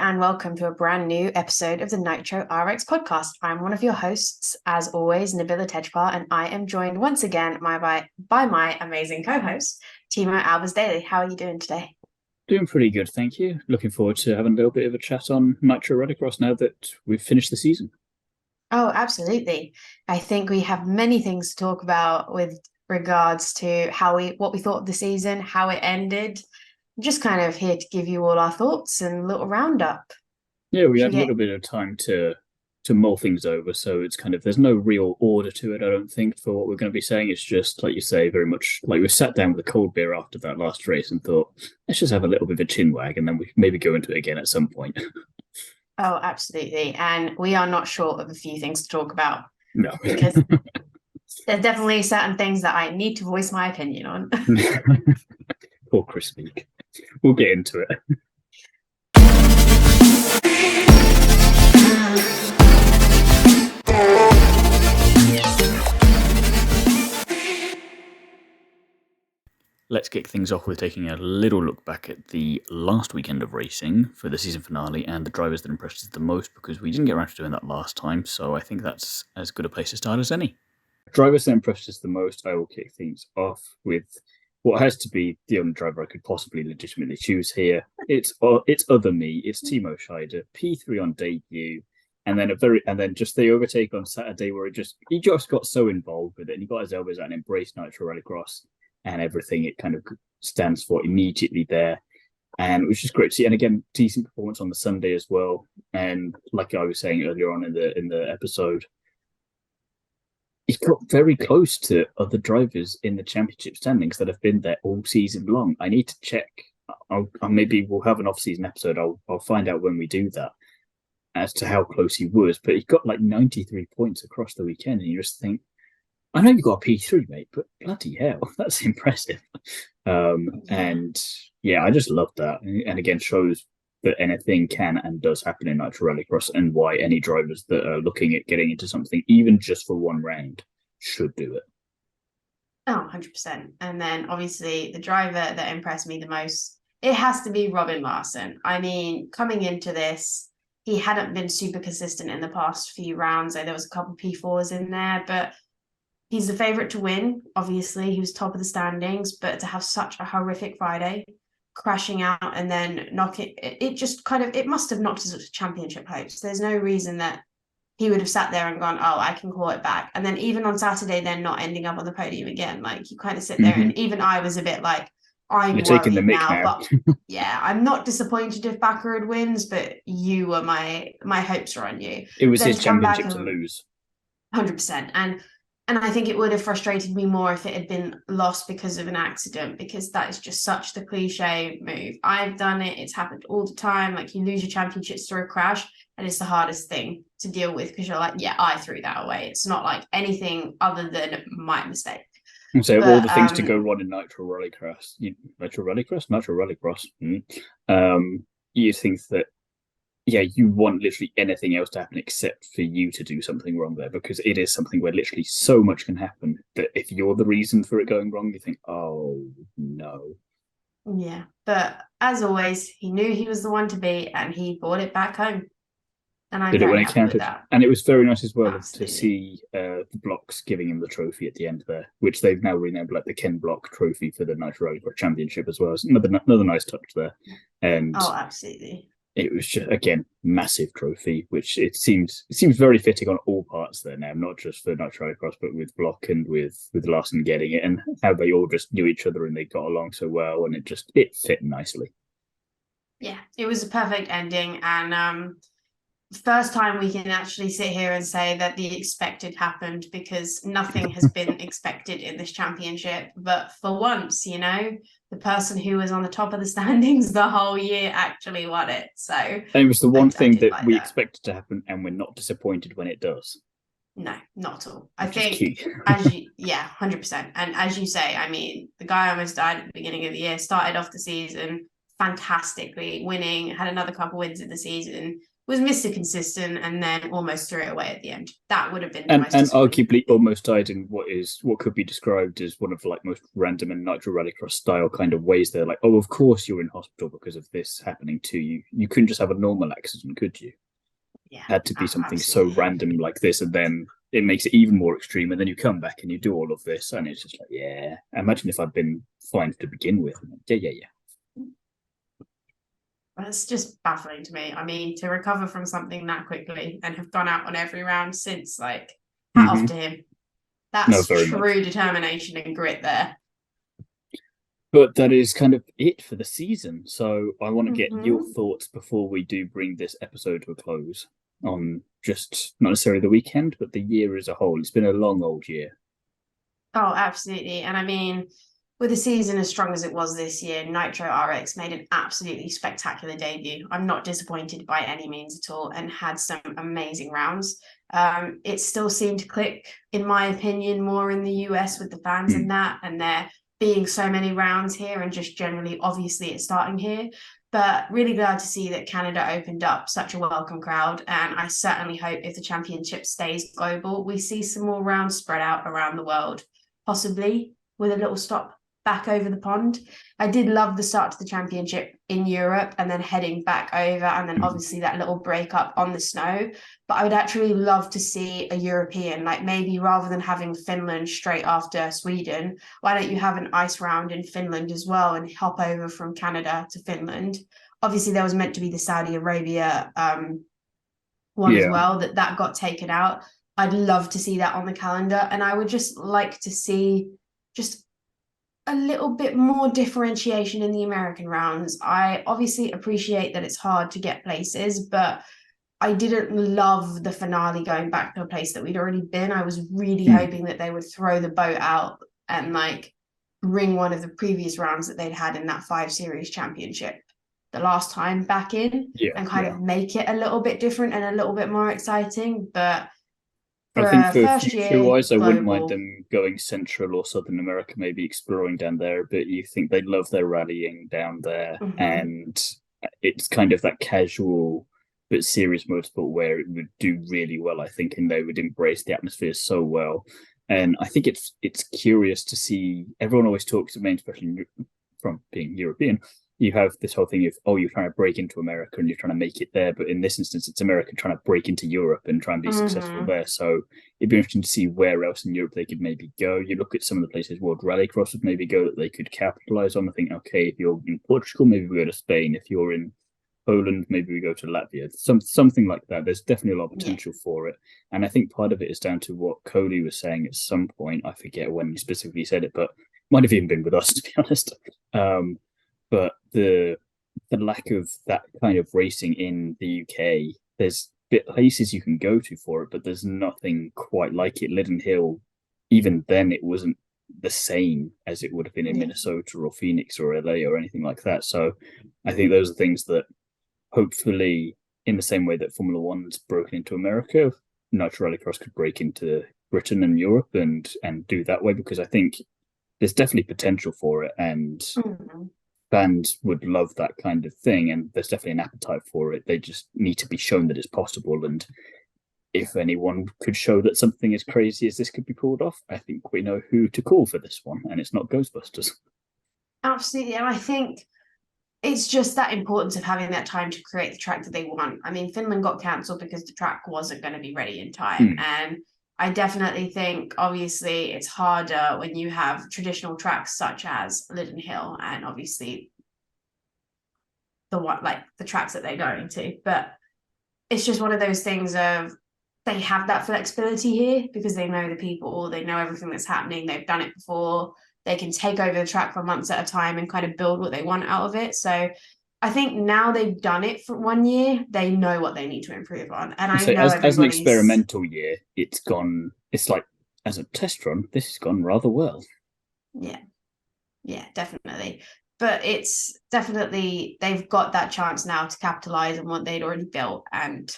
and welcome to a brand new episode of the Nitro RX podcast. I'm one of your hosts, as always, Nabila and Thiemo, and I am joined once again by my amazing co-host, Thiemo Albers Daily. How are you doing today? Doing pretty good, thank you. Looking forward to having a little bit of a chat on Nitro RX now that we've finished the season. Oh, absolutely. I think we have many things to talk about with regards to what we thought of the season, how it ended. Just kind of here to give you all our thoughts and a little roundup. Yeah, we Should had we a get little bit of time to mull things over, so it's kind of there's no real order to it, I don't think, for what we're going to be saying. It's just like you say, very much like we sat down with a cold beer after that last race and thought, let's just have a little bit of a chin wag and then we maybe go into it again at some point. Oh, absolutely. And we are not short of a few things to talk about No. because there's definitely certain things that I need to voice my opinion on. Poor Chris Speak. We'll get into it. Let's kick things off with taking a little look back at the last weekend of racing for the season finale and the drivers that impressed us the most, because we didn't get around to doing that last time, so I think that's as good a place to start as any. Drivers that impressed us the most, I will kick things off with what has to be the only driver I could possibly legitimately choose here. It's other me. It's Timo Scheider, P3 on debut, and then just the overtake on Saturday where he just got so involved with it and he got his elbows out and embraced Nitro Rallycross and everything it kind of stands for immediately there. And it was just great to see. And again, decent performance on the Sunday as well. And like I was saying earlier on in the episode, he got very close to other drivers in the championship standings that have been there all season long. I need to check. Maybe we'll have an off-season episode. I'll find out when we do that as to how close he was. But he got like 93 points across the weekend, and you just think, I know you got a P3, mate, but bloody hell, that's impressive. And yeah, I just love that. And again, shows that anything can and does happen in Nitro Rallycross, and why any drivers that are looking at getting into something, even just for one round, should do it. Oh, 100%. And then obviously the driver that impressed me the most, it has to be Robin Larson. I mean, coming into this, he hadn't been super consistent in the past few rounds. There was a couple P4s in there, but he's the favourite to win. Obviously, he was top of the standings, but to have such a horrific Friday, crashing out and then knocking it must have knocked his championship hopes. There's no reason that he would have sat there and gone, oh, I can call it back. And then even on Saturday, then not ending up on the podium again. Like you kind of sit there, and even I was a bit like, I'm taking the worried mick now. But yeah, I'm not disappointed if Baccarat wins, but you were my hopes are on you. It was his championship to lose. 100%. And I think it would have frustrated me more if it had been lost because of an accident, because that is just such the cliche move. I've done it. It's happened all the time. Like you lose your championships through a crash, and it's the hardest thing to deal with because you're like, yeah, I threw that away. It's not like anything other than my mistake. So all the things to go wrong in Nitro Rallycross. Nitro Rallycross? You think that, yeah, you want literally anything else to happen except for you to do something wrong there, because it is something where literally so much can happen that if you're the reason for it going wrong, you think, oh, no. Yeah, but as always, he knew he was the one to beat and he brought it back home. And I'm did it when very it happy with counted. that. And it was very nice as well Absolutely. to see the blocks giving him the trophy at the end there, which they've now renamed like the Ken Block Trophy for the Nitro Rallycross Championship as well. It's another nice touch there. And oh, absolutely. It was just, again, massive trophy, which it seems very fitting on all parts there now, not just for Nitro Rallycross, but with Block and with Larson getting it, and how they all just knew each other and they got along so well, and it fit nicely. Yeah, it was a perfect ending, and first time we can actually sit here and say that the expected happened, because nothing has been expected in this championship. But for once, the person who was on the top of the standings the whole year actually won it. So and it was the one thing that we expected to happen, and we're not disappointed when it does. No, not at all. I think, 100%. And as you say, I mean, the guy almost died at the beginning of the year, started off the season fantastically, winning, had another couple wins in the season, was Mr. Consistent and then almost threw it away at the end. That would have been the And most and disappointing. arguably almost died in what could be described as one of the like most random and Nitro Rallycross style kind of ways. They're like, oh, of course you're in hospital because of this happening to you. You couldn't just have a normal accident, could you? Yeah, Had to be something so absolutely. random like this, and then it makes it even more extreme. And then you come back and you do all of this, and it's just like, yeah. Imagine if I'd been fine to begin with. Yeah, yeah, yeah. That's just baffling to me. I mean, to recover from something that quickly and have gone out on every round since, like, hat off to him. No, That's very much. true determination and grit there. But that is kind of it for the season. So I want to get your Mm-hmm. thoughts before we do bring this episode to a close on just not necessarily the weekend, but the year as a whole. It's been a long old year. Oh, absolutely. And I mean, with a season as strong as it was this year, Nitro RX made an absolutely spectacular debut. I'm not disappointed by any means at all and had some amazing rounds. It still seemed to click, in my opinion, more in the US with the fans Hmm. and that, and there being so many rounds here and just generally, obviously, it's starting here. But really glad to see that Canada opened up such a welcome crowd. And I certainly hope if the championship stays global, we see some more rounds spread out around the world, possibly with a little stop back over the pond. I did love the start to the championship in Europe and then heading back over, and then Hmm. obviously that little break up on the snow. But I would actually love to see a European, like maybe rather than having Finland straight after Sweden, why don't you have an ice round in Finland as well and hop over from Canada to Finland? Obviously, there was meant to be the Saudi Arabia one as Yeah. well that got taken out. I'd love to see that on the calendar, and I would just like to see just a little bit more differentiation in the American rounds. I obviously appreciate that it's hard to get places, but I didn't love the finale going back to a place that we'd already been. I was really Hmm. hoping that they would throw the boat out and like bring one of the previous rounds that they'd had in that 5 series championship the last time back in Yeah. and kind Yeah. of make it a little bit different and a little bit more exciting. But I for think a for first future year wise, I wouldn't mind global, them going Central or Southern America, maybe exploring down there. But you think they love their rallying down there, mm-hmm, and it's kind of that casual but serious motorsport where it would do really well, I think, and they would embrace the atmosphere so well. And I think it's curious to see. Everyone always talks, especially from being European, you have this whole thing of, oh, you're trying to break into America and you're trying to make it there, but in this instance it's America trying to break into Europe and try and be successful mm-hmm, there. So it'd be interesting to see where else in Europe they could maybe go. You look at some of the places World Rallycross would maybe go that they could capitalize on. I think, okay, if you're in Portugal, maybe we go to Spain. If you're in Poland, maybe we go to Latvia. Something like that. There's definitely a lot of yeah. potential for it, and I think part of it is down to what Cody was saying at some point. I forget when he specifically said it, but might have even been with us to be honest. But the lack of that kind of racing in the UK, there's places you can go to for it, but there's nothing quite like it. Liddon Hill, even then, it wasn't the same as it would have been in Yeah. Minnesota or Phoenix or LA or anything like that. So I think those are things that hopefully, in the same way that Formula One's broken into America, Nitro Rallycross could break into Britain and Europe and do that way, because I think there's definitely potential for it, and Mm-hmm. fans would love that kind of thing, and there's definitely an appetite for it. They just need to be shown that it's possible, and if anyone could show that something as crazy as this could be pulled off, I think we know who to call for this one, and it's not Ghostbusters. Absolutely. And I think it's just that importance of having that time to create the track that they want. I mean, Finland got cancelled because the track wasn't going to be ready in time. Hmm. And I definitely think, obviously, it's harder when you have traditional tracks such as Liddon Hill and obviously the tracks that they're going to. But it's just one of those things of they have that flexibility here because they know the people, they know everything that's happening, they've done it before, they can take over the track for months at a time and kind of build what they want out of it. So I think now they've done it for 1 year, they know what they need to improve on. And I So know as an everybody's, experimental year, it's gone. It's like as a test run, this has gone rather well. yeah, yeah, definitely. But it's definitely, they've got that chance now to capitalize on what they'd already built. And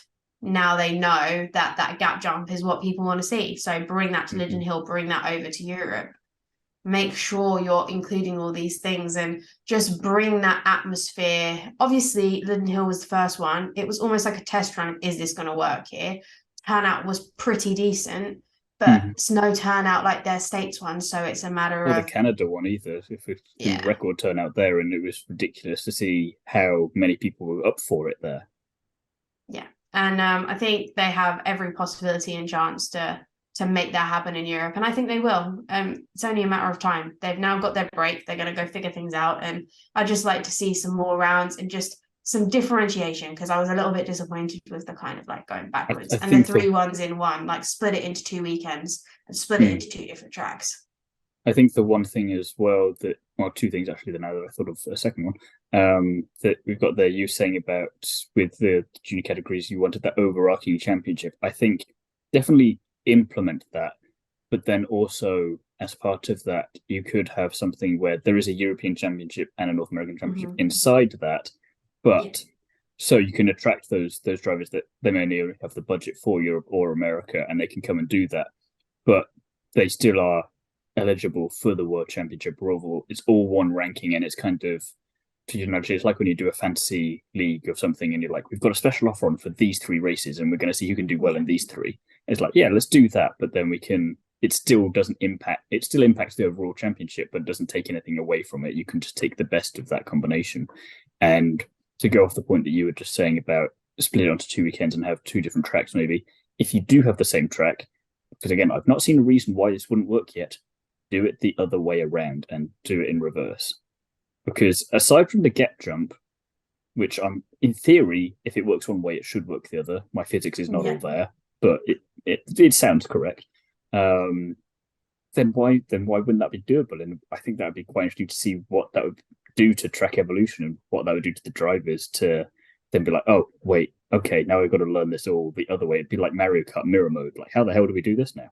now they know that that gap jump is what people want to see. So bring that to Liddon Mm-hmm. Hill, bring that over to Europe. make sure you're including all these things and just bring that atmosphere. Obviously, Linden Hill was the first one. It was almost like a test run. Is this going to work here? Turnout was pretty decent, but Mhm. it's no turnout like their states one. So it's a matter Or the of, Canada one either. If we do yeah, record turnout there, and it was ridiculous to see how many people were up for it there. yeah. And I think they have every possibility and chance to make that happen in Europe, and I think they will. It's only a matter of time. They've now got their break. They're going to go figure things out, and I just like to see some more rounds and just some differentiation because I was a little bit disappointed with the kind of like going backwards I and the think the 3 ones in one, like split it into 2 weekends and split it hmm, into 2 different tracks. I think the one thing as well that, well, two things actually. Now that I thought of a second one, that we've got there. You saying about with the junior categories, you wanted that overarching championship. I think definitely implement that, but then also as part of that, you could have something where there is a European Championship and a North American Championship Mm-hmm. inside that, Yeah, but so you can attract those drivers that they may only have the budget for Europe or America, and they can come and do that, but they still are eligible for the World Championship or overall. It's all one ranking, and it's kind of to you know, it's like when you do a fantasy league of something, and you're like, we've got a special offer on for these 3 races, and we're going to see who can do well yeah, in these three. It's like, yeah, let's do that, but then we can. It still doesn't impact. It still impacts the overall championship, but doesn't take anything away from it. You can just take the best of that combination. And to go off the point that you were just saying about split it onto 2 weekends and have two different tracks, maybe if you do have the same track, because again, I've not seen a reason why this wouldn't work yet. Do it the other way around and do it in reverse. Because aside from the get jump, which I'm in theory, if it works one way, it should work the other. My physics is not all yeah. there, but it sounds correct. Um, then why wouldn't that be doable? And I think that would be quite interesting to see what that would do to track evolution and what that would do to the drivers to then be like, oh wait, okay, now we've got to learn this all the other way. It'd be like Mario Kart mirror mode. Like, how the hell do we do this now?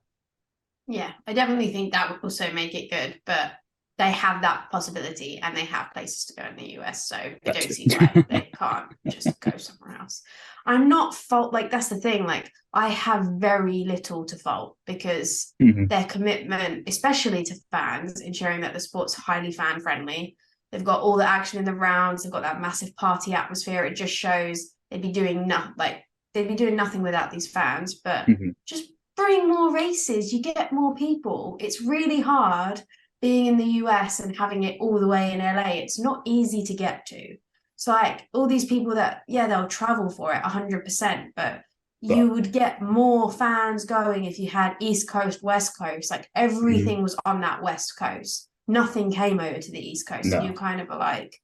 Yeah, I definitely think that would also make it good, but they have that possibility and they have places to go in the US, so I That don't too. see why they can't just go somewhere else. I'm not fault like that's the thing, like I have very little to fault because Mm-hmm. their commitment, especially to fans, ensuring that the sport's highly fan friendly. They've got all the action in the rounds, they've got that massive party atmosphere. It just shows they'd be doing nothing without these fans, but Mm-hmm. just bring more races, you get more people. It's really hard being in the US and having it all the way in LA. It's not easy to get to. So like all these people that yeah, they'll travel for it 100%, but But you would get more fans going if you had East Coast, West Coast, like mm-hmm. everything was on that West Coast. Nothing came over to the East Coast. And No, you kind of are like,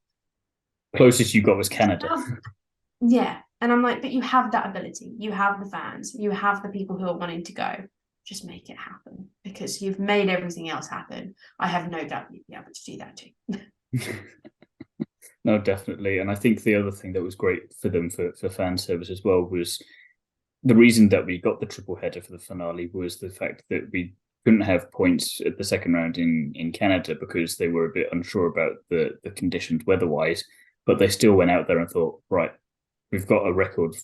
closest you got was Canada. yeah. And I'm like, but you have that ability. You have the fans. You have the people who are wanting to go. Just make it happen because you've made everything else happen. I have no doubt you'd be able to do that too. No, definitely. And I think the other thing that was great for them for fan service as well was the reason that we got the triple header for the finale was the fact that we couldn't have points at the second round in Canada because they were a bit unsure about the conditions weather-wise, but they still went out there and thought, right, we've got a record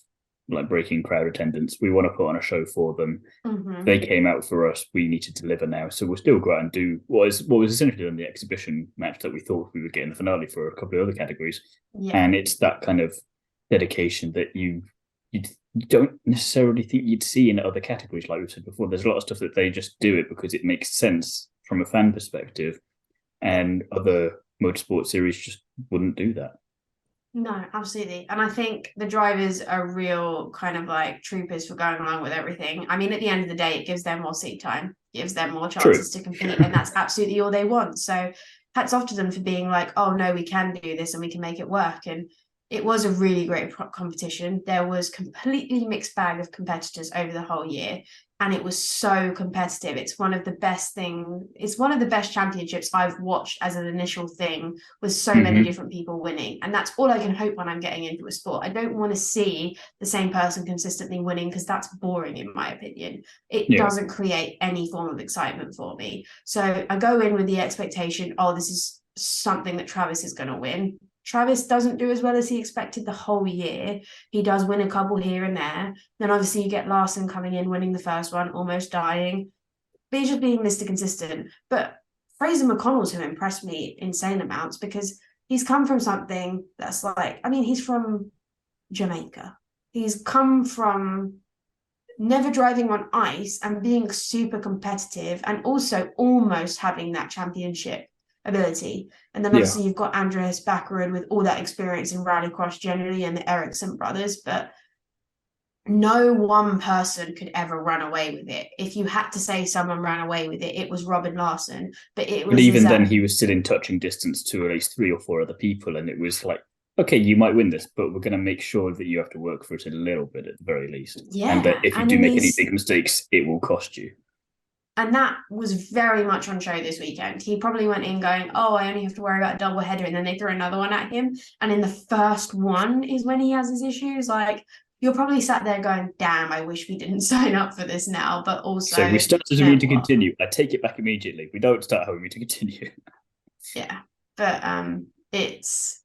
like breaking crowd attendance. We want to put on a show for them. They Mm-hmm. came out for us. We need to deliver now. So we'll still go out and do what was essentially on the exhibition match that we thought we would get in the finale for a couple of other categories. Yeah. And it's that kind of dedication that you don't necessarily think you'd see in other categories. Like we said before, there's a lot of stuff that they just do it because it makes sense from a fan perspective, Yeah. and other motorsport series just wouldn't do that. No, absolutely. And I think the drivers are real kind of like troopers for going along with everything. I mean, at the end of the day, it gives them more seat time, gives them more True. chances to compete, and that's absolutely all they want. So hats off to them for being like, oh no, we can do this and we can make it work. And it was a really great competition. There was completely mixed bag of competitors over the whole year, and it was so competitive. It's one of the best thing. It's one of the best championships I've watched as an initial thing with so many Mm-hmm. different people winning. And that's all I can hope when I'm getting into a sport. I don't want to see the same person consistently winning because that's boring, in my opinion. It Yeah. doesn't create any form of excitement for me. So I go in with the expectation, oh, this is something that Travis is going to win. Travis doesn't do as well as he expected the whole year. He does win a couple here and there. Then obviously you get Larson coming in, winning the first one, almost dying. But he's just being Mr. Consistent. But Fraser McConnell's who impressed me insane amounts, because he's come from something that's like, I mean, he's from Jamaica. He's come from never driving on ice and being super competitive and also almost having that championship ability. And then Yeah. obviously you've got Andreas Backerud with all that experience in rallycross generally and the Ericsson brothers, but no one person could ever run away with it. If you had to say someone ran away with it, it was Robin Larson, but it But was even then, exact. he was still in touching distance to at least 3 or 4 other people, and it was like, okay, you might win this, but we're going to make sure that you have to work for it a little bit at the very least, and that Yeah, if you and do in make any these, big mistakes, it will cost you. and that was very much on show this weekend. He probably went in going, "Oh, I only have to worry about a double header," and then they threw another one at him. And in the first one is when he has his issues. Like, you're probably sat there going, "Damn, I wish we didn't sign up for this now." But So we also, started you to know mean to what? continue. I take it back immediately. We don't start having me to continue. Yeah, but it's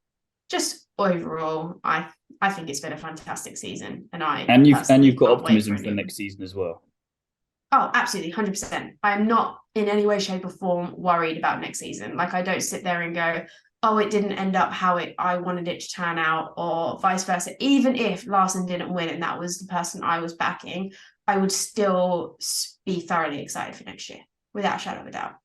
just overall, I think it's been a fantastic season, and I And you've personally got can't wait for optimism a for new one. next season as well. Oh, absolutely, 100%. I'm not in any way, shape, or form worried about next season. Like, I don't sit there and go, "Oh, it didn't end up how I wanted it to turn out," or vice versa. Even if Larson didn't win and that was the person I was backing, I would still be thoroughly excited for next year, without a shadow of a doubt.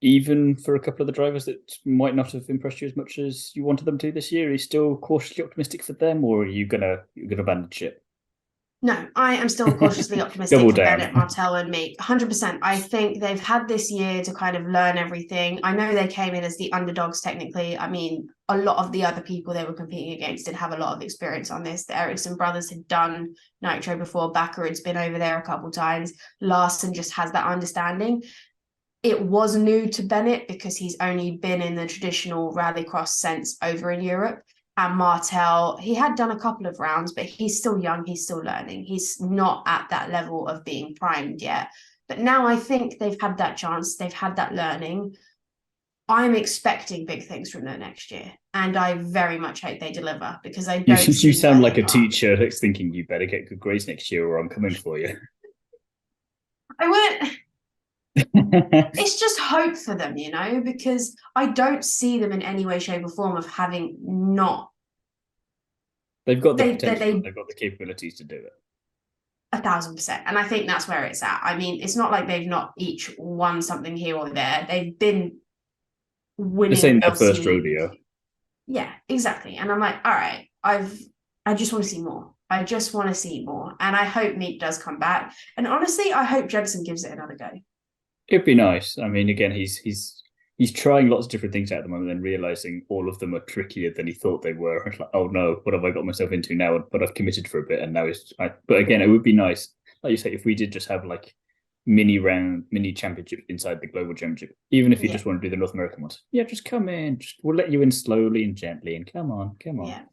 Even for a couple of the drivers that might not have impressed you as much as you wanted them to this year, are you still cautiously optimistic for them, or are you gonna abandon ship? No, I am still cautiously optimistic Double for down. Bennett, Martell, and me. 100%. I think they've had this year to kind of learn everything. I know they came in as the underdogs, technically. I mean, a lot of the other people they were competing against did have a lot of experience on this. The Ericsson brothers had done Nitro before. Backerud's been over there a couple times. Larson just has that understanding. It was new to Bennett because he's only been in the traditional rallycross sense over in Europe. And Martel, he had done a couple of rounds, but he's still young, he's still learning. He's not at that level of being primed yet. But now I think they've had that chance, they've had that learning. I'm expecting big things from them next year. And I very much hope they deliver because I You don't you see why sound they like a can't. teacher that's thinking you better get good grades next year, or I'm coming for you. I wouldn't, it's just hope for them, because I don't see them in any way, shape, or form of having not They've got the potential, they they've got the capabilities to do it. 1,000%. And I think that's where it's at. I mean, it's not like they've not each won something here or there. They've been This winning ain't their first LC. rodeo. Yeah, exactly. And I'm like, all right, I just want to see more. I just want to see more. And I hope Meek does come back. And honestly, I hope Jensen gives it another go. It'd be nice. I mean, again, he's trying lots of different things out at the moment and realizing all of them are trickier than he thought they were. It's like, oh no, what have I got myself into now? But I've committed for a bit, and now but again, it would be nice, like you say, if we did just have like mini championship inside the global championship, even if you Yeah. just want to do the North American ones. Yeah, just come in. We'll let you in slowly and gently, and come on, come on. Yeah.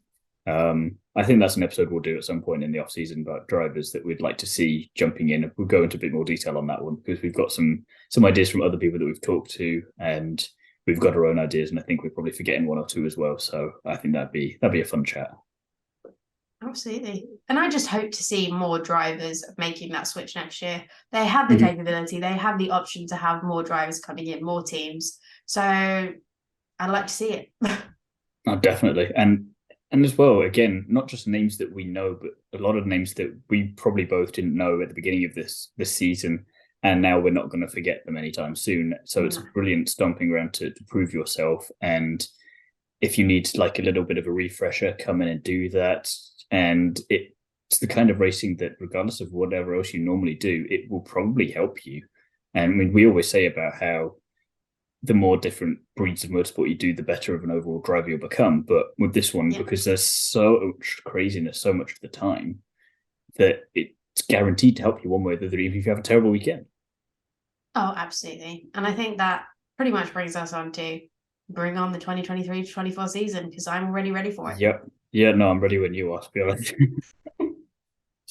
I think that's an episode we'll do at some point in the off season about drivers that we'd like to see jumping in. We'll go into a bit more detail on that one because we've got some ideas from other people that we've talked to, and we've got our own ideas, and I think we're probably forgetting one or two as well. So I think that'd be a fun chat. Absolutely. And I just hope to see more drivers making that switch next year. They have the Mm-hmm. capability, they have the option to have more drivers coming in, more teams. So I'd like to see it. Oh, definitely, and as well, again, not just names that we know, but a lot of names that we probably both didn't know at the beginning of this season, and now we're not going to forget them anytime soon. So it's a brilliant stomping ground to prove yourself. And if you need like a little bit of a refresher, come in and do that. And it's the kind of racing that, regardless of whatever else you normally do, it will probably help you. And I mean, we always say about how the more different breeds of motorsport you do, the better of an overall driver you'll become. But with this one, Yeah. because there's so much craziness so much of the time, that it's guaranteed to help you one way or the other, even if you have a terrible weekend. Oh, absolutely. And I think that pretty much brings us on to bring on the 2023-24 season because I'm already ready for it. Yep. Yeah, no, I'm ready when you are, to be honest.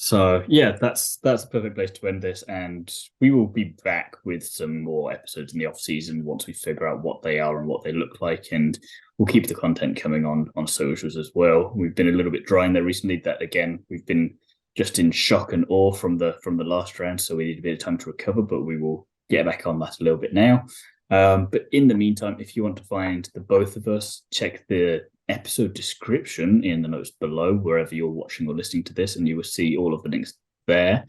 So yeah, that's the perfect place to end this, and we will be back with some more episodes in the off season once we figure out what they are and what they look like, and we'll keep the content coming on socials as well. We've been a little bit dry in there recently. That again, we've been just in shock and awe from the last round, so we need a bit of time to recover, but we will get back on that a little bit now. But in the meantime, if you want to find the both of us, check the episode description in the notes below, wherever you're watching or listening to this, and you will see all of the links there.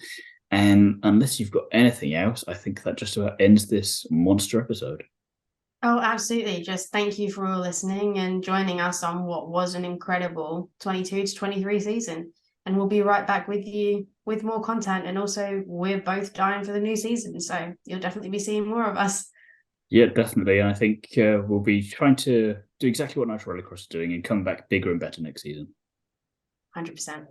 And unless you've got anything else, I think that just about ends this monster episode. Oh, absolutely. Just thank you for all listening and joining us on what was an incredible 22 to 23 season. And we'll be right back with you with more content. And also, we're both dying for the new season. So you'll definitely be seeing more of us. Yeah, definitely. And I think we'll be trying to do exactly what Nitro RX is doing and come back bigger and better next season. 100%.